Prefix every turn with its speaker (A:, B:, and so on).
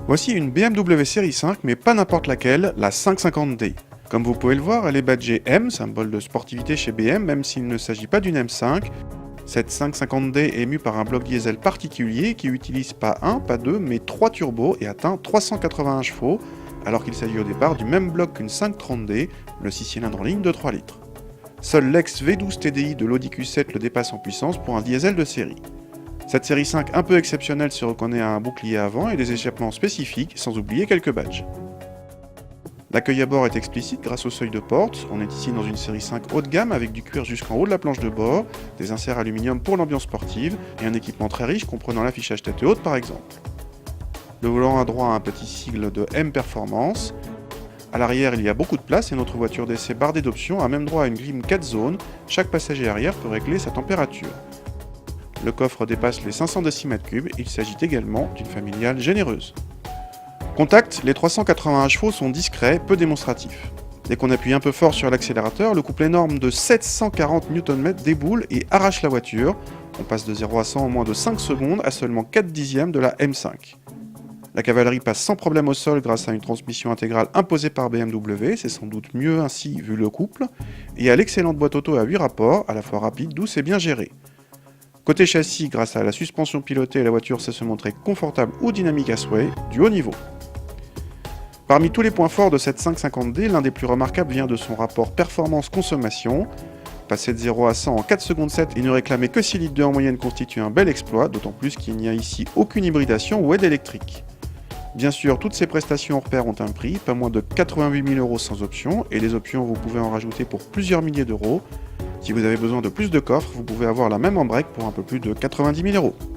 A: Voici une BMW série 5, mais pas n'importe laquelle, la 550D. Comme vous pouvez le voir, elle est badgée M, symbole de sportivité chez BM, même s'il ne s'agit pas d'une M5. Cette 550D est mue par un bloc diesel particulier qui utilise pas un, pas deux, mais 3 turbos et atteint 381 chevaux, alors qu'il s'agit au départ du même bloc qu'une 530D, le 6 cylindres en ligne de 3 litres. Seul l'ex V12 TDI de l'Audi Q7 le dépasse en puissance pour un diesel de série. Cette série 5 un peu exceptionnelle se reconnaît à un bouclier avant et des échappements spécifiques, sans oublier quelques badges. L'accueil à bord est explicite grâce au seuil de porte. On est ici dans une série 5 haut de gamme avec du cuir jusqu'en haut de la planche de bord, des inserts aluminium pour l'ambiance sportive et un équipement très riche comprenant l'affichage tête haute par exemple. Le volant à droite a un petit sigle de M Performance. À l'arrière, il y a beaucoup de place et notre voiture d'essai bardée d'options a même droit à une clim 4 zones. Chaque passager arrière peut régler sa température. Le coffre dépasse les 500 décimètres-cubes, il s'agit également d'une familiale généreuse. Contact, les 381 chevaux sont discrets, peu démonstratifs. Dès qu'on appuie un peu fort sur l'accélérateur, le couple énorme de 740 Nm déboule et arrache la voiture. On passe de 0 à 100 en moins de 5 secondes à seulement 4 dixièmes de la M5. La cavalerie passe sans problème au sol grâce à une transmission intégrale imposée par BMW, c'est sans doute mieux ainsi vu le couple, et à l'excellente boîte auto à 8 rapports, à la fois rapide, douce et bien gérée. Côté châssis, grâce à la suspension pilotée, la voiture sait se montrer confortable ou dynamique à souhait, du haut niveau. Parmi tous les points forts de cette 550D, l'un des plus remarquables vient de son rapport performance-consommation. Passer de 0 à 100 en 4 secondes 7 et ne réclamer que 6 litres d'eau en moyenne constitue un bel exploit, d'autant plus qu'il n'y a ici aucune hybridation ou aide électrique. Bien sûr, toutes ces prestations hors pair ont un prix, pas moins de 88 000 € sans option, et les options vous pouvez en rajouter pour plusieurs milliers d'euros. Si vous avez besoin de plus de coffres, vous pouvez avoir la même en break pour un peu plus de 90 000 €.